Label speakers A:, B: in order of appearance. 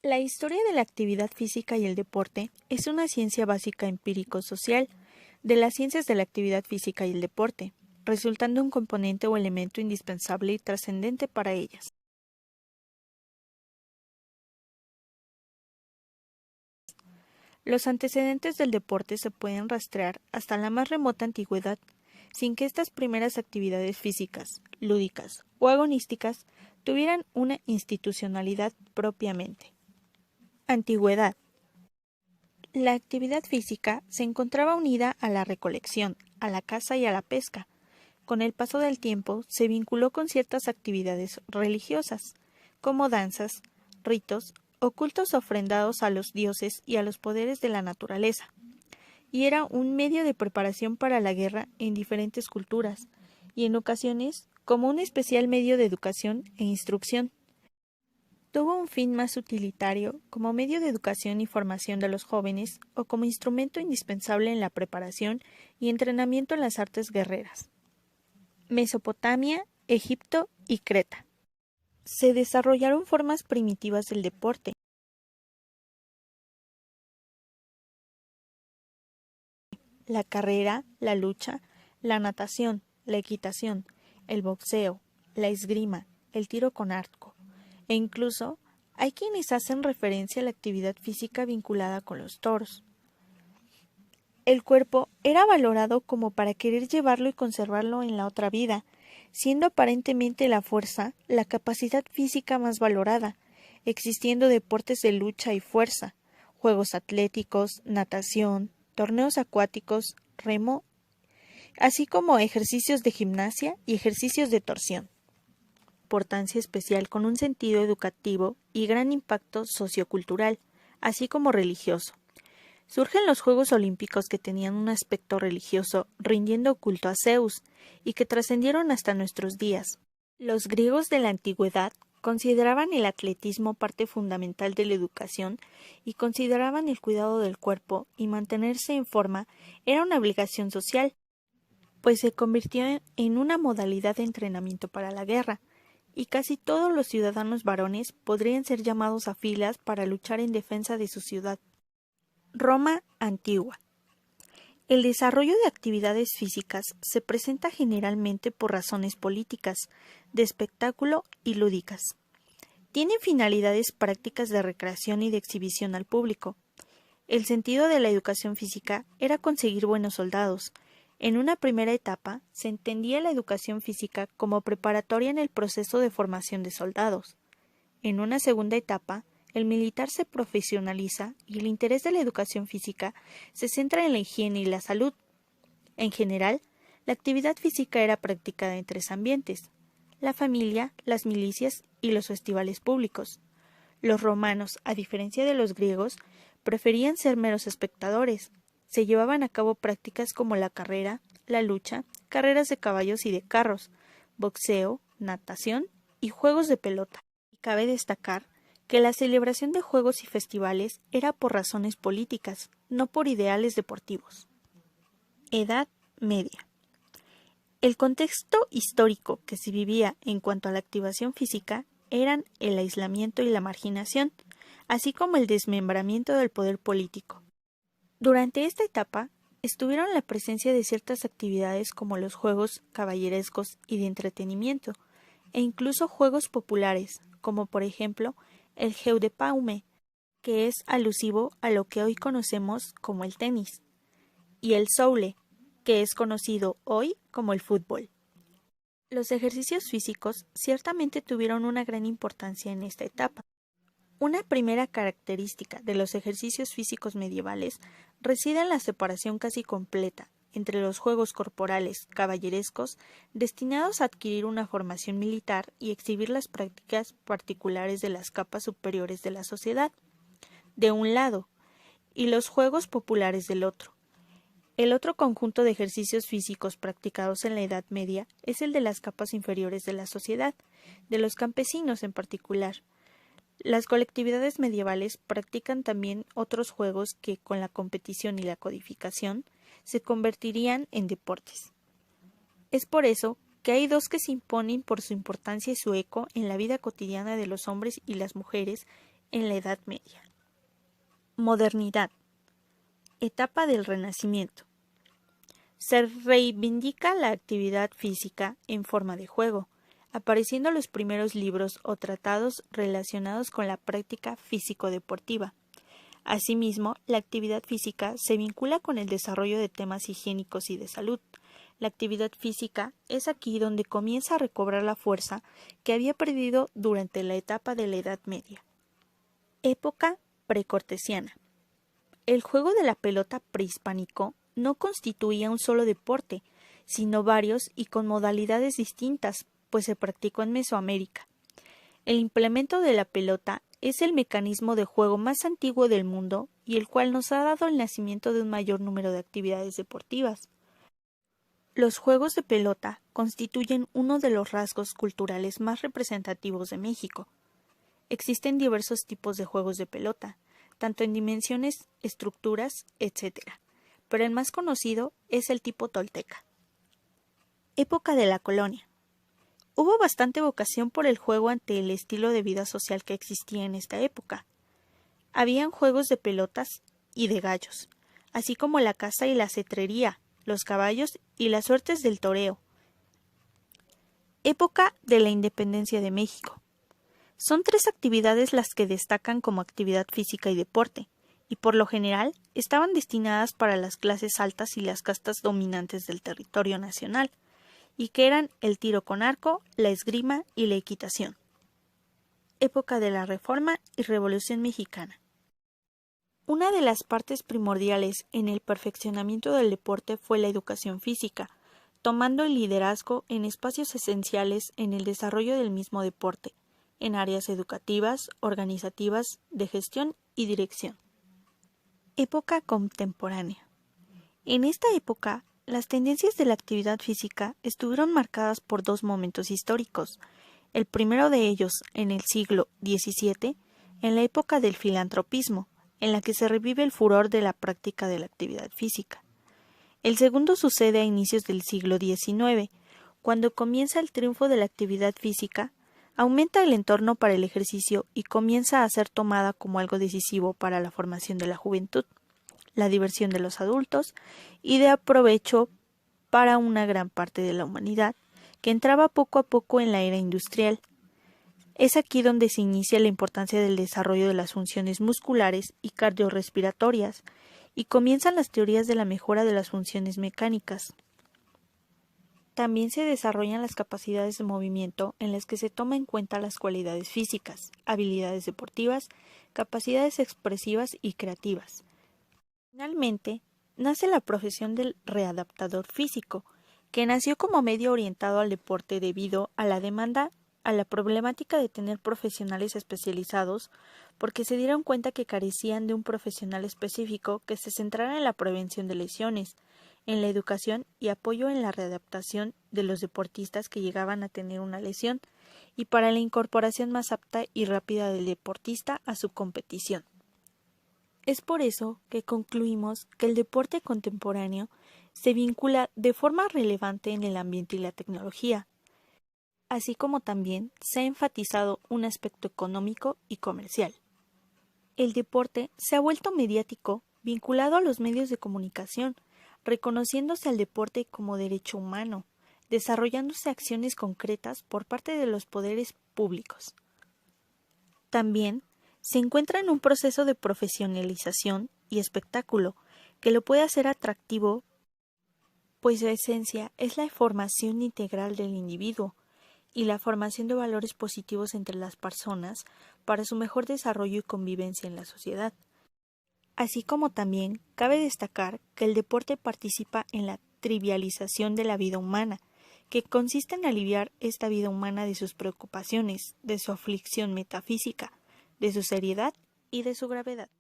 A: La historia de la actividad física y el deporte es una ciencia básica empírico-social de las ciencias de la actividad física y el deporte, resultando un componente o elemento indispensable y trascendente para ellas. Los antecedentes del deporte se pueden rastrear hasta la más remota antigüedad, sin que estas primeras actividades físicas, lúdicas o agonísticas tuvieran una institucionalidad propiamente. Antigüedad. La actividad física se encontraba unida a la recolección, a la caza y a la pesca. Con el paso del tiempo se vinculó con ciertas actividades religiosas, como danzas, ritos o cultos ofrendados a los dioses y a los poderes de la naturaleza, y era un medio de preparación para la guerra en diferentes culturas, y en ocasiones como un especial medio de educación e instrucción. Tuvo un fin más utilitario como medio de educación y formación de los jóvenes o como instrumento indispensable en la preparación y entrenamiento en las artes guerreras. Mesopotamia, Egipto y Creta. Se desarrollaron formas primitivas del deporte. La carrera, la lucha, la natación, la equitación, el boxeo, la esgrima, el tiro con arco, e incluso hay quienes hacen referencia a la actividad física vinculada con los toros. El cuerpo era valorado como para querer llevarlo y conservarlo en la otra vida, siendo aparentemente la fuerza la capacidad física más valorada, existiendo deportes de lucha y fuerza, juegos atléticos, natación, torneos acuáticos, remo, así como ejercicios de gimnasia y ejercicios de torsión. Importancia especial con un sentido educativo y gran impacto sociocultural, así como religioso. Surgen los Juegos Olímpicos que tenían un aspecto religioso, rindiendo culto a Zeus, y que trascendieron hasta nuestros días. Los griegos de la antigüedad consideraban el atletismo parte fundamental de la educación y consideraban el cuidado del cuerpo y mantenerse en forma era una obligación social, pues se convirtió en una modalidad de entrenamiento para la guerra, y casi todos los ciudadanos varones podrían ser llamados a filas para luchar en defensa de su ciudad. Roma antigua. El desarrollo de actividades físicas se presenta generalmente por razones políticas, de espectáculo y lúdicas. Tienen finalidades prácticas de recreación y de exhibición al público. El sentido de la educación física era conseguir buenos soldados. En una primera etapa se entendía la educación física como preparatoria en el proceso de formación de soldados. En una segunda etapa, el militar se profesionaliza y el interés de la educación física se centra en la higiene y la salud. En general, la actividad física era practicada en tres ambientes: la familia, las milicias y los festivales públicos. Los romanos, a diferencia de los griegos, preferían ser meros espectadores. Se llevaban a cabo prácticas como la carrera, la lucha, carreras de caballos y de carros, boxeo, natación y juegos de pelota. Y cabe destacar que la celebración de juegos y festivales era por razones políticas, no por ideales deportivos. Edad Media. El contexto histórico que se vivía en cuanto a la activación física eran el aislamiento y la marginación, así como el desmembramiento del poder político. Durante esta etapa estuvieron la presencia de ciertas actividades como los juegos caballerescos y de entretenimiento, e incluso juegos populares, como por ejemplo el jeu de paume, que es alusivo a lo que hoy conocemos como el tenis, y el soule, que es conocido hoy como el fútbol. Los ejercicios físicos ciertamente tuvieron una gran importancia en esta etapa. Una primera característica de los ejercicios físicos medievales reside en la separación casi completa entre los juegos corporales caballerescos destinados a adquirir una formación militar y exhibir las prácticas particulares de las capas superiores de la sociedad, de un lado, y los juegos populares del otro. El otro conjunto de ejercicios físicos practicados en la Edad Media es el de las capas inferiores de la sociedad, de los campesinos en particular. Las colectividades medievales practican también otros juegos que, con la competición y la codificación, se convertirían en deportes. Es por eso que hay dos que se imponen por su importancia y su eco en la vida cotidiana de los hombres y las mujeres en la Edad Media. Modernidad. Etapa del Renacimiento. Se reivindica la actividad física en forma de juego, apareciendo los primeros libros o tratados relacionados con la práctica físico-deportiva. Asimismo, la actividad física se vincula con el desarrollo de temas higiénicos y de salud. La actividad física es aquí donde comienza a recobrar la fuerza que había perdido durante la etapa de la Edad Media. Época precortesiana. El juego de la pelota prehispánico no constituía un solo deporte, sino varios y con modalidades distintas, pues se practicó en Mesoamérica. El implemento de la pelota es el mecanismo de juego más antiguo del mundo y el cual nos ha dado el nacimiento de un mayor número de actividades deportivas. Los juegos de pelota constituyen uno de los rasgos culturales más representativos de México. Existen diversos tipos de juegos de pelota, tanto en dimensiones, estructuras, etc., pero el más conocido es el tipo tolteca. Época de la colonia. Hubo bastante vocación por el juego ante el estilo de vida social que existía en esta época. Habían juegos de pelotas y de gallos, así como la caza y la cetrería, los caballos y las suertes del toreo. Época de la independencia de México. Son 3 actividades las que destacan como actividad física y deporte, y por lo general estaban destinadas para las clases altas y las castas dominantes del territorio nacional, y que eran el tiro con arco, la esgrima y la equitación. Época de la Reforma y Revolución Mexicana. Una de las partes primordiales en el perfeccionamiento del deporte fue la educación física, tomando el liderazgo en espacios esenciales en el desarrollo del mismo deporte, en áreas educativas, organizativas, de gestión y dirección. Época contemporánea. En esta época, las tendencias de la actividad física estuvieron marcadas por 2 momentos históricos. El primero de ellos, en el siglo XVII, en la época del filantropismo, en la que se revive el furor de la práctica de la actividad física. El segundo sucede a inicios del siglo XIX, cuando comienza el triunfo de la actividad física, aumenta el entorno para el ejercicio y comienza a ser tomada como algo decisivo para la formación de la juventud, la diversión de los adultos y de aprovecho para una gran parte de la humanidad, que entraba poco a poco en la era industrial. Es aquí donde se inicia la importancia del desarrollo de las funciones musculares y cardiorrespiratorias, y comienzan las teorías de la mejora de las funciones mecánicas. También se desarrollan las capacidades de movimiento en las que se toma en cuenta las cualidades físicas, habilidades deportivas, capacidades expresivas y creativas. Finalmente, nace la profesión del readaptador físico, que nació como medio orientado al deporte debido a la demanda a la problemática de tener profesionales especializados, porque se dieron cuenta que carecían de un profesional específico que se centrara en la prevención de lesiones, en la educación y apoyo en la readaptación de los deportistas que llegaban a tener una lesión, y para la incorporación más apta y rápida del deportista a su competición. Es por eso que concluimos que el deporte contemporáneo se vincula de forma relevante en el ambiente y la tecnología, así como también se ha enfatizado un aspecto económico y comercial. El deporte se ha vuelto mediático, vinculado a los medios de comunicación, reconociéndose al deporte como derecho humano, desarrollándose acciones concretas por parte de los poderes públicos. También se encuentra en un proceso de profesionalización y espectáculo que lo puede hacer atractivo, pues su esencia es la formación integral del individuo y la formación de valores positivos entre las personas para su mejor desarrollo y convivencia en la sociedad. Así como también cabe destacar que el deporte participa en la trivialización de la vida humana, que consiste en aliviar esta vida humana de sus preocupaciones, de su aflicción metafísica, de su seriedad y de su gravedad.